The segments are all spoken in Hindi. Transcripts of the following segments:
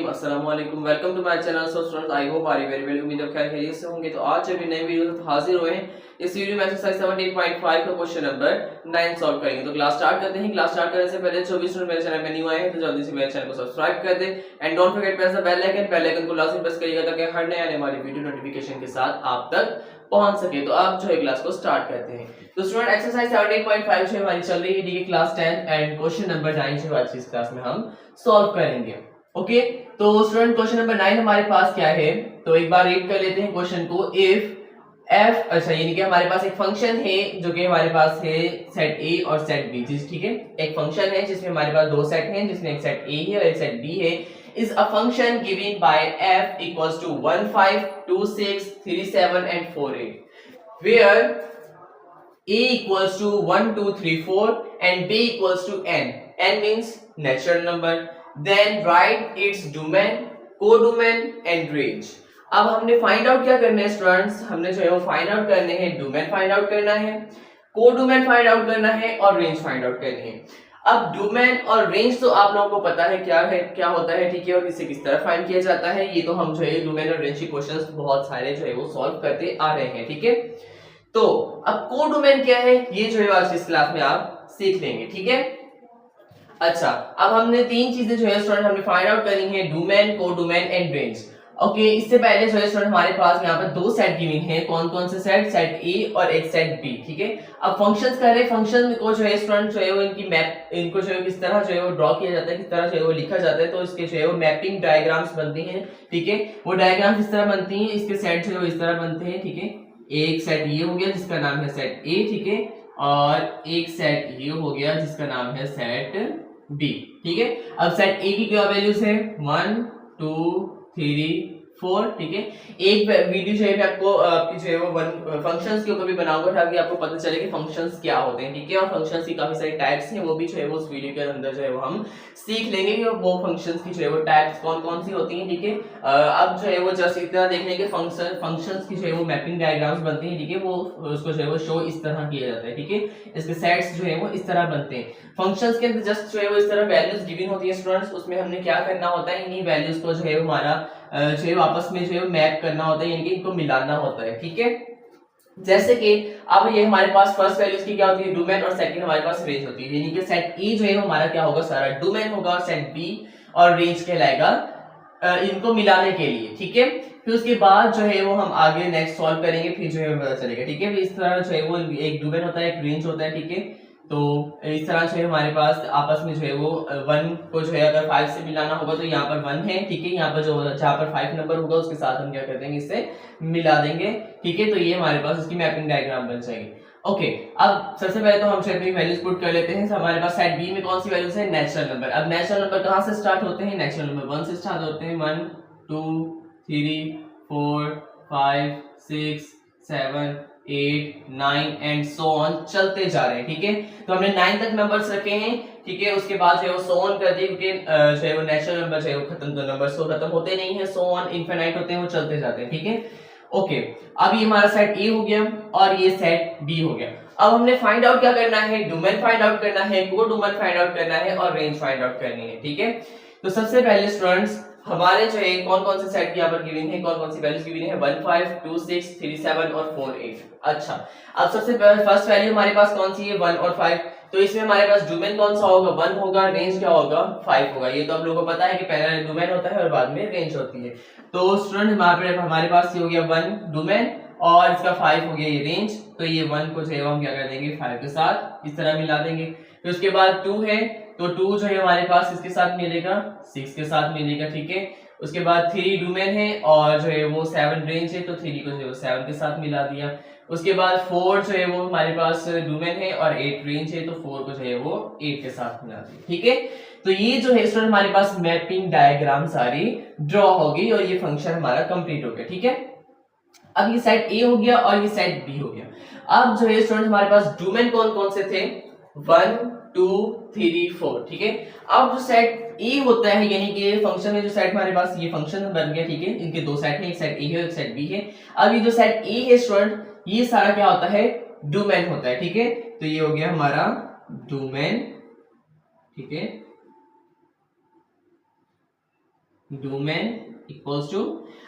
रहीम अस्सलाम वालेकुम welcome to my channel. So students I hope are very well, उम्मीद है खैर खैरियत से होंगे। तो आज अभी नई वीडियो के साथ हाजिर हुए हैं। इस वीडियो में एक्सरसाइज 17.5 का क्वेश्चन नंबर 9 सॉल्व करेंगे। तो क्लास स्टार्ट करते हैं। क्लास स्टार्ट करने से पहले 24 स्टूडेंट मेरे चैनल में न्यू आए हैं तो जल्दी से मेरे चैनल को सब्सक्राइब कर दें and don't forget press the bell icon को लाजमी प्रेस करिएगा ताकि हर नए आने वाली वीडियो नोटिफिकेशन के साथ आप तक पहुंच सके। तो आप जो है क्लास को स्टार्ट करते हैं। तो स्टूडेंट एक्सरसाइज 17.5 से हमारी चल रही है D class 10 and question number 9 से आज इस क्लास में हम सॉल्व करेंगे। ओके तो स्टूडेंट क्वेश्चन नंबर 9 हमारे पास क्या है, तो एक बार रीड कर लेते हैं क्वेश्चन को। इफ एफ अच्छा यानी कि हमारे पास एक फंक्शन है जो कि हमारे पास है सेट ए और सेट बी, ठीक है। एक फंक्शन है जिसमें हमारे पास दो सेट हैं, जिसमें एक सेट ए है और एक सेट बी है। is a function given by f equals to 1 5 2 6 3 7 and 4 8 where a equals to 1 2 3 4 and b equals to n means natural number, then write its domain, codomain and range। अब हमने फाइंड आउट क्या करना है स्टूडेंट्स, हमने जो है वो फाइंड आउट करने हैं, डोमेन फाइंड आउट करना है, कोडोमेन फाइंड आउट करना है और रेंज फाइंड आउट करनी है। अब डोमेन और रेंज तो आप लोगों को पता है क्या होता है, ठीक है, और इसे किस तरह फाइंड किया जाता है। ये तो हम जो है डोमेन और रेंज के क्वेश्चंस बहुत सारे जो है वो सॉल्व करते आ रहे हैं, ठीक है। तो अब कोडोमेन क्या है ये जो है आज इस क्लास में आप सीख लेंगे, ठीक है। अच्छा अब हमने तीन चीजें जो है स्टूडेंट हमने फाइंड आउट करनी है, domain, codomain and range. Okay इससे पहले जो है स्टूडेंट हमारे पास यहाँ पर दो सेट गिवन है। कौन कौन से सेट, सेट ए और एक सेट बी, ठीक है। अब फंक्शंस कर रहे हैं, फंक्शन को जो है स्टूडेंट जो है वो इनकी मैप, इनको जो है किस तरह जो है वो ड्रॉ किया जाता है, किस तरह जो है वो लिखा जाता है। तो इसके जो है वो मैपिंग डायग्राम्स बनती हैं, ठीक है। वो डायग्राम्स इस तरह बनती हैं, इसके सेट जो है इस तरह बनते हैं, ठीक है। एक सेट ये हो गया जिसका नाम है सेट ए, ठीक है, और एक सेट ये हो गया जिसका नाम है सेट बी, ठीक है। अब सेट ए की क्या वैल्यूज है 1 2 3 4, ठीक है। एक वीडियो जो है मैं आपको आपकी जो है वो फंक्शंस के ऊपर भी बनाऊंगा ताकि आपको पता चले कि फंक्शंस क्या होते हैं, ठीक है। और फंक्शंस की काफी सारी टाइप्स हैं, वो भी जो है वो उस वीडियो के अंदर जो है वो हम सीख लेंगे कि वो फंक्शंस की जो है वो टाइप्स कौन कौन सी होती हैं, ठीक है। अब जो है वो जस्ट इतना देखने के फंक्शंस की जो है वो मैपिंग डायग्राम्स बनती हैं, ठीक है। वो उसको जो है वो शो इस तरह किया जाता है, ठीक है। इसके सेट्स जो है वो इस तरह बनते हैं। फंक्शंस के अंदर जस्ट जो है वो इस तरह वैल्यूज गिवन होती है स्टूडेंट्स, उसमें हमने क्या करना होता है, इन्हीं वैल्यूज को जो है वो हमारा जो है आपस में जो है मैप करना होता है, यानी कि इनको मिलाना होता है, ठीक है। जैसे कि अब ये हमारे पास फर्स्ट वैल्यूज की क्या होती है डोमेन और सेकंड हमारे पास रेंज होती है, यानी कि सेट ए जो है हमारा क्या होगा सारा डोमेन होगा और सेट बी और रेंज कहलाएगा इनको मिलाने के लिए, ठीक है। फिर उसके बाद जो है वो हम आगे नेक्स्ट सॉल्व करेंगे, फिर जो है पता चलेगा, ठीक है। इस तरह जो है वो एक डोमेन होता है, एक रेंज होता है, ठीक है। तो इस तरह से हमारे पास आपस में जो है वो 1 को जो है अगर 5 से मिलाना होगा तो यहाँ पर 1 है, ठीक है। यहाँ पर जो जहाँ पर 5 नंबर होगा उसके साथ हम क्या कर देंगे, इससे मिला देंगे, ठीक है। तो ये हमारे पास इसकी मैपिंग डायग्राम बन जाएगी। ओके अब सबसे पहले तो हम सेट में वैल्यूज पुट कर लेते हैं। हमारे पास सेट बी में कौन सी वैल्यूज है, नेचुरल नंबर। अब नेचुरल नंबर कहाँ से स्टार्ट होते हैं, नेचुरल नंबर 1 से स्टार्ट होते हैं। 1 2 3 4 5 6 7 8 9 एंड सो ऑन चलते जा रहे हैं, ठीक है। तो हमने 9 तक नंबर्स रखे हैं, ठीक है। उसके बाद जो है वो सो ऑन कर दिए क्योंकि जो है वो नेचुरल नंबर जो है वो खत्म, तो नंबर्स तो खत्म होते नहीं है, सो ऑन इनफिनाइट होते हैं, वो चलते जाते हैं, ठीक है। ओके अब ये हमारा सेट ए हो गया और ये सेट बी हो गया। अब हमने फाइंड आउट क्या करना है, डोमेन फाइंड आउट करना है, कोडोमेन फाइंड आउट करना है और रेंज फाइंड आउट करनी है, ठीक है। तो सबसे पहले स्टूडेंट्स हमारे जो है कौन कौन से सेट यहाँ पर गिवन है, कौन कौन सी वैल्यूज गिवन है 1 5 2 6 3 7 और 4 8। अच्छा अब सबसे पहले फर्स्ट वैल्यू हमारे पास कौन सी है 1 और 5, तो इसमें हमारे पास डोमेन कौन सा होगा 1 होगा, रेंज क्या होगा 5 होगा। ये तो आप लोगों को पता है कि पहला डोमेन होता है और बाद में रेंज होती है। तो स्टूडेंट हमारे पास ये हो गया 1 डोमेन और इसका 5 हो गया ये रेंज। तो ये 1 को जो है हम क्या कर देंगे 5 के साथ इस तरह मिला देंगे। फिर उसके बाद 2 है तो 2 जो है हमारे पास इसके साथ मिलेगा 6 के साथ मिलेगा, ठीक है। उसके बाद 3 डोमेन है और जो है वो 7 रेंज है, तो 3 को जो है 7 के साथ मिला दिया। उसके बाद 4 जो है वो हमारे पास डोमेन है और 8 रेंज है, तो 4 को जो है वो 8 के साथ मिला दिया, ठीक है। तो ये जो है स्टूडेंट हमारे पास मैपिंग डायग्राम सारी ड्रॉ हो गई और ये फंक्शन हमारा कंप्लीट हो गया, ठीक है। अब ये सेट ए हो गया और ये सेट बी हो गया। अब जो है स्टूडेंट हमारे पास डोमेन कौन कौन से थे 1 2 3 4, ठीक है। अब जो सेट ए होता है यानी कि फंक्शन में जो सेट हमारे पास ये फंक्शन बन गया, ठीक है। इनके दो सेट हैं, एक सेट ए है एक सेट बी है। अब ये जो सेट ए है स्टूडेंट ये सारा क्या होता है डोमेन होता है, ठीक है। तो ये हो गया हमारा डोमेन, ठीक है। डोमेन इक्वल्स टू,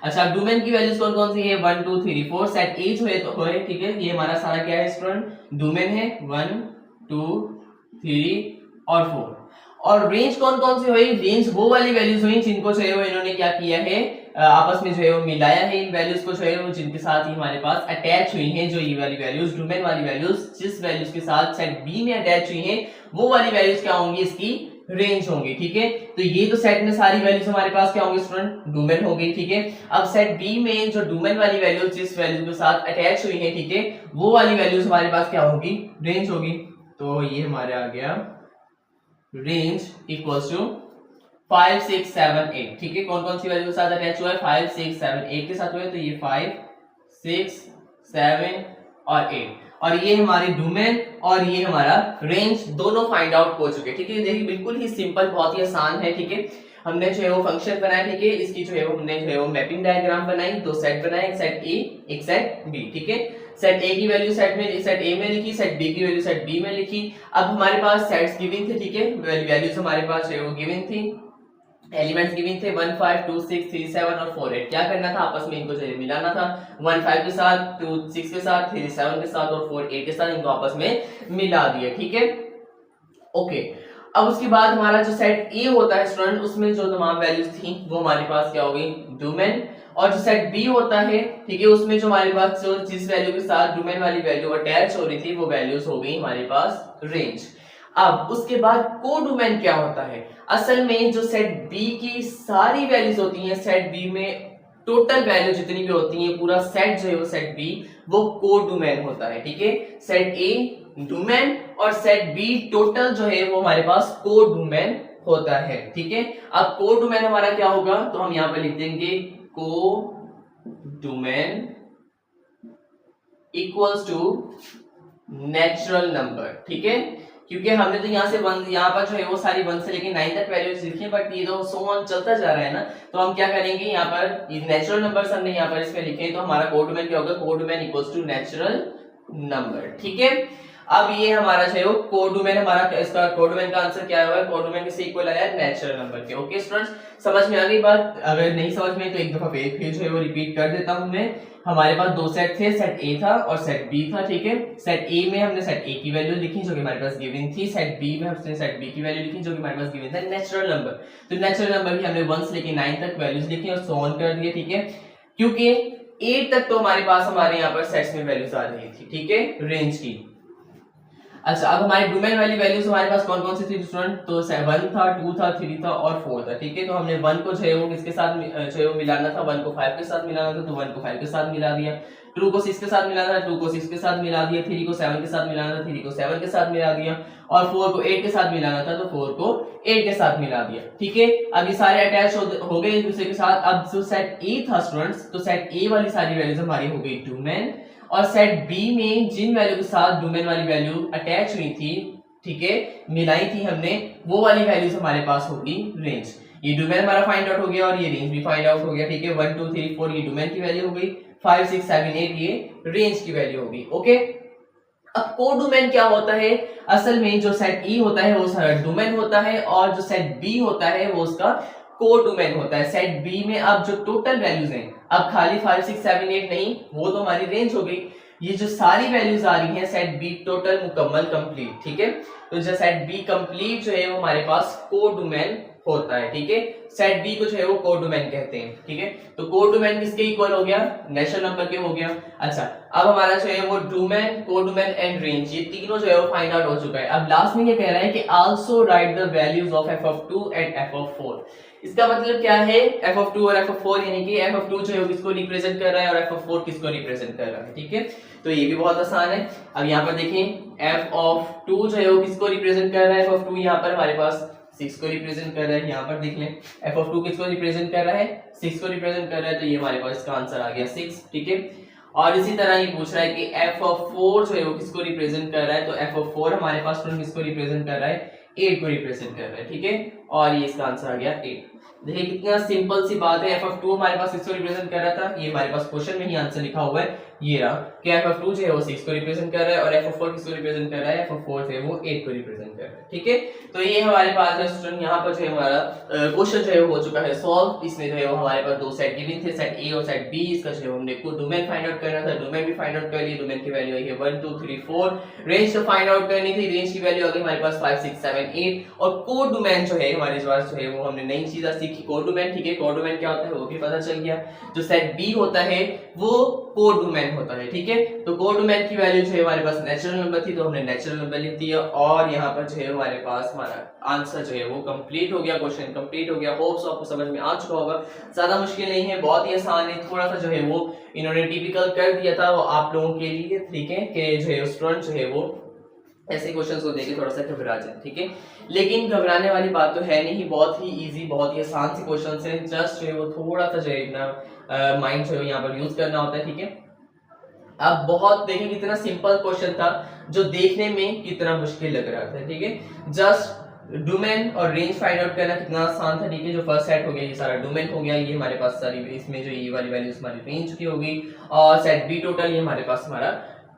अच्छा डोमेन की वैल्यूज कौन कौन सी है 1 2 3 4, सेट ए जो है तो है, ठीक है, ये हमारा सारा क्या है स्टूडेंट डोमेन है 1 2 3 और 4। और रेंज कौन कौन सी हुई, रेंज वो वाली वैल्यूज हुई जिनको जो है वो इन्होंने क्या किया है आपस में जो है वो मिलाया है इन वैल्यूज को जो है वो जिनके साथ ही हमारे पास अटैच हुई हैं, जो ये वाली वैल्यूज डोमेन वाली वैल्यूज जिस वैल्यूज के साथ सेट बी में अटैच हुई हैं वो वाली वैल्यूज क्या होंगी, इसकी रेंज होंगी, ठीक है। तो ये तो सेट में सारी वैल्यूज हमारे पास क्या होंगी स्टूडेंट, डोमेन होगी, ठीक है। अब सेट बी में जो डोमेन वाली वैल्यूज जिस वैल्यू के साथ अटैच हुई है, ठीक है, वो वाली वैल्यूज हमारे पास क्या होगी, रेंज होगी। तो ये हमारे आ गया रेंज इक्वल्स टू 5 6 7 8, ठीक है। कौन कौन सी वैल्यू के साथ अटैच हुआ है, 5 6 7 8 के साथ हुआ है, तो ये 5 6 7 और 8, और ये हमारी डोमेन और ये हमारा रेंज दोनों फाइंड आउट हो चुके, ठीक है। देखिए बिल्कुल ही सिंपल, बहुत ही आसान है, ठीक है। हमने जो है वो फंक्शन बनाया, ठीक है, इसकी जो है वो हमने जो है वो मैपिंग डायग्राम बनाई, दो सेट बनाए, एक सेट ए एक सेट बी, ठीक है। सेट ए की वैल्यू सेट ए में लिखी, सेट बी की वैल्यू सेट बी में लिखी। अब हमारे पास सेट्स गिवन थे, ठीक है, वैल्यूज हमारे पास जो है वो गिवन थी, एलिमेंट्स गिवन थे 1 5 2 6 3 7 और 4 8। क्या करना था, आपस में इनको जो है मिलाना था, 1 5 के साथ, 2 6 के साथ, 3 7 के साथ और 4 8 के साथ, इनको आपस में मिला दिया, ठीक है, ओके। अब उसके बाद हमारा जो सेट ए होता है स्टूडेंट, उसमें जो तमाम वैल्यूज थी वो हमारे पास क्या हो गई, डोमेन। और जो सेट बी होता है, ठीक है, उसमें जो हमारे पास जो जिस वैल्यू के साथ डोमेन वाली वैल्यू अटैच हो रही थी वो वैल्यूज हो गई हमारे पास रेंज। अब उसके बाद कोडोमेन क्या होता है, असल में जो सेट बी की सारी वैल्यूज होती हैं, सेट बी में टोटल वैल्यू जितनी भी होती हैं, पूरा सेट जो है वो सेट बी वो कोडोमेन होता है, ठीक है। सेट ए डोमेन और सेट बी टोटल जो है वो हमारे पास कोडोमेन होता है, ठीक है। अब कोडोमेन हमारा क्या होगा, तो हम यहां पर लिख देंगे codomain equals to natural number, ठीक है। क्योंकि हमने तो यहाँ से यहाँ पर जो है वो सारी 1 से लेके 9 तक वैल्यूज लिखी है, बट ये तो सो ऑन चलता जा रहा है ना, तो हम क्या करेंगे, यहाँ पर ये नेचुरल नंबर्स हमने यहाँ पर इसमें लिखे हैं, तो हमारा कोडोमेन क्या होगा, codomain equals to natural number, ठीक है। अब ये हमारा जो है वो कोडोमेन, हमारा इसका कोडोमेन का आंसर क्या होगा, कोडोमेन किससे इक्वल आया, नेचुरल नंबर के। ओके स्टूडेंट्स, समझ में आ गई बात, अगर नहीं समझ में तो एक दफा फिर जो है वो रिपीट कर देता हूं मैं। हमारे पास दो सेट थे, सेट ए था और सेट बी था, ठीक है। सेट ए में हमने सेट ए की वैल्यू लिखी जो कि हमारे पास गिवन थी, सेट बी में हमने सेट बी की वैल्यू लिखी जो कि हमारे पास गिवन था नेचुरल नंबर। तो नेचुरल नंबर की हमने 1 से लेके 9 तक वैल्यूज लिखी और सो ऑन कर दिए, ठीक है। क्योंकि 8 तक तो हमारे पास हमारे यहाँ पर सेट्स में वैल्यूज आ रही थी, ठीक है, रेंज की। अच्छा, अब हमारे डोमेन वाली वैल्यूज हमारे पास कौन कौन सी थी स्टूडेंट, तो 1 था, 2 था, 3 था और 4 था, ठीक है। तो हमने 1 को जो है वो किसके साथ जो है वो मिलाना था, 1 को 5 के साथ मिलाना था, तो 1 को 5 के साथ मिला दिया। 2 को 6 के साथ मिलाना था, 2 को 6 के साथ मिला दिया। 3 को 7 के साथ मिलाना था, 3 को 7 के साथ मिला दिया। और 4 को 8 के साथ मिलाना था, तो 4 को 8 के साथ मिला दिया, ठीक है। अब ये सारे अटैच हो गए एक दूसरे के साथ। अब जो सेट ए था स्टूडेंट्स, तो सेट ए वाली सारी वैल्यूज हमारी हो गई डोमेन, और सेट बी में जिन वैल्यू के साथ डोमेन वाली वैल्यू अटैच हुई थी, ठीक है, मिलाई थी हमने, वो वाली वैल्यूज हमारे पास होगी रेंज। ये डोमेन हमारा फाइंड आउट हो गया और ये रेंज भी फाइंड आउट हो गया, ठीक है। 1 2 3 4 ये डोमेन की वैल्यू हो गई, 5 6 7 8 ये रेंज की वैल्यू होगी, ओके। अब कोडोमेन क्या होता है, असल में जो सेट ई होता है वो डोमेन होता है, और जो सेट बी होता है वो उसका कोडोमेन होता है। सेट बी में अब जो टोटल वैल्यूज हैं, अब खाली 5 6 7 8 नहीं, वो तो हमारी रेंज हो गई। ये जो सारी वैल्यूज आ रही हैं सेट बी टोटल मुकम्मल कंप्लीट, ठीक है। तो जो सेट बी कंप्लीट जो है वो हमारे पास कोडोमेन होता है, ठीक है। सेट बी को जो है वो कोडोमेन कहते हैं, ठीक है। तो कोडोमेन किसके इक्वल हो गया, नेचुरल नंबर के हो गया। अच्छा, अब हमारा जो है वो डोमेन, कोडोमेन एंड रेंज, ये तीनों जो है वो फाइंड आउट हो चुका है। अब लास्ट में ये कह रहा है कि also right the values of f(2) and f(4). इसका मतलब क्या है, f(2) और f(4), यानी कि f(2) जो है किसको रिप्रेजेंट कर रहा है और f(4) किसको रिप्रेजेंट कर रहा है, ठीक है। तो ये भी बहुत आसान है। अब यहाँ पर देखें, f(2) जो है वो किसको रिप्रेजेंट कर रहा है, f(2) यहाँ पर हमारे पास 6 को रिप्रेजेंट कर रहा है। यहाँ पर देख लें, f(2) किसको रिप्रेजेंट कर रहा है, 6 को रिप्रेजेंट कर रहा है, तो ये हमारे पास इसका आंसर आ गया 6, ठीक है। और इसी तरह ये पूछ रहा है कि f(4) जो है वो किसको रिप्रेजेंट कर रहा है, तो f(4) हमारे पास किसको रिप्रेजेंट कर रहा है, 8 को रिप्रेजेंट कर रहा है, ठीक है। और ये इसका आंसर आ गया 8। देखिए कितना सिंपल सी बात है, f(2) हमारे पास किसको रिप्रेजेंट कर रहा था, ये हमारे पास क्वेश्चन में ही आंसर लिखा हुआ है, ये रहा कि f(2) जो है वो 6 को रिप्रेजेंट कर रहा है और f(4) किसको रिप्रेजेंट कर रहा है, f(4) जो है वो 8 को रिप्रेजेंट कर रहा है। ठीक है, तो ये हमारे पास है स्टूडेंट, यहाँ पर जो है हमारा क्वेश्चन जो है हो चुका है सॉल्व। इसमें जो है वो हमारे पास दो सेट गिवन थे, सेट ए और सेट बी। इसका जो है हमने को डोमेन फाइंड आउट करना था, डोमेन भी फाइंड आउट कर लिया। डोमेन की वैल्यू आई है 1 2 3 4। रेंज तो फाइंड आउट करनी थी, रेंज की वैल्यू आ गई हमारे पास 5 6 7 8। और कोड डोमेन जो है हमारे पास जो है वो हमने नई चीज सीखी, कोड डोमेन। ठीक है, कोड डोमेन क्या होता है वो भी पता चल गया। जो सेट बी होता है वो कोड डोमेन होता है। ठीक है, तो कोड डोमेन की वैल्यू जो है हमारे पास नेचुरल नंबर थी, तो हमने नेचुरल नंबर लिख दिया। और यहाँ पर जो है हमारे पास हमारा आंसर जो है वो कंप्लीट हो गया, क्वेश्चन कंप्लीट हो गया। होप सो आपको समझ में आ चुका होगा। ज्यादा मुश्किल नहीं है, बहुत ही आसान है। थोड़ा सा जो है वो इन्होंने टिपिकल कर दिया था वो आप लोगों के लिए। ठीक है, कि जो है स्टूडेंट जो है वो ऐसे क्वेश्चंस को देखे थोड़ा सा घबरा जाए। ठीक है, लेकिन घबराने वाली बात तो है नहीं, बहुत ही इजी, बहुत ही आसान से क्वेश्चंस हैं। जस्ट जो है वो थोड़ा सा जो है अपना माइंड जो है यहाँ पर यूज करना होता है। ठीक है, अब बहुत देखें कितना सिंपल क्वेश्चन था, जो देखने में कितना मुश्किल लग रहा था। ठीक है, जस्ट डोमेन और रेंज फाइंड आउट करना कितना आसान था। ठीक है, जो फर्स्ट सेट हो गया ये सारा डोमेन हो गया, ये हमारे पास सारी इसमें जो ये वाली वैल्यूज हमारी रेंज की हो गई। और सेट बी टोटल ये हमारे पास हमारा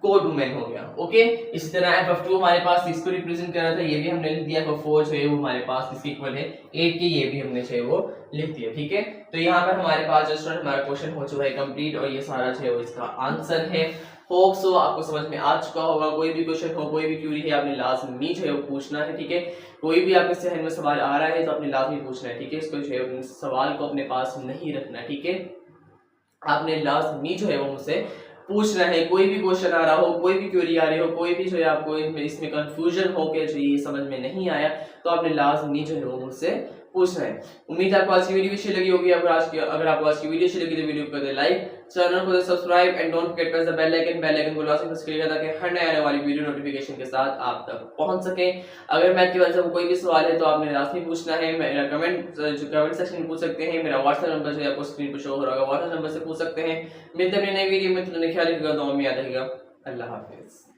कोड डोमेन हो गया। ओके, इसी तरह f(2) हमारे पास 6 को रिप्रेजेंट कर रहा था, ये भी हमने लिख दिया। f(4) जो है वो हमारे पास इसके इक्वल है 8 के, ये भी हमने जो है वो लिख दिया। ठीक है, तो यहाँ पर हमारे पास जो स्टूडेंट हमारा क्वेश्चन हो चुका है कंप्लीट, और ये सारा जो है वो इसका आंसर है। होप सो आपको समझ में आ चुका होगा। कोई भी क्वेश्चन हो, कोई भी क्यूरी है, आपने लाजमी जो है वो पूछना है। ठीक है, कोई भी आपके जहन में सवाल आ रहा है तो आपने लाजमी पूछना है। ठीक है, इसको जो है सवाल को अपने पास नहीं रखना। ठीक है, आपने लाजमी जो है वो मुझसे पूछना है। कोई भी क्वेश्चन आ रहा हो, कोई भी क्वेरी आ रही हो, कोई भी जो है आपको इसमें कंफ्यूजन हो के जो ये समझ में नहीं आया, तो आपने लाजमी जो है वो मुझसे पूछना है। उम्मीद है आपको आज की वीडियो अच्छी लगी होगी। अगर आपको आज की वीडियो अच्छी लगी तो वीडियो को कर दे लाइक, चैनल को subscribe and don't forget press the bell icon को लाजमी प्रेस करिएगा ताकि हर नए आने वाली वीडियो नोटिफिकेशन के साथ आप तक पहुंच सके। अगर मैथ की वजह से कोई भी सवाल है तो आपने लाजमी पूछना है। मेरा कमेंट सेक्शन में पूछ सकते हैं। मेरा व्हाट्सएप नंबर जो है आपको स्क्रीन पर शो हो रहा होगा, व्हाट्सएप नंबर से पूछ सकते हैं। मिलते हैं नई वीडियो में, तो ख्याल रखिएगा, दुआ में याद रखिएगा। अल्लाह हाफिज।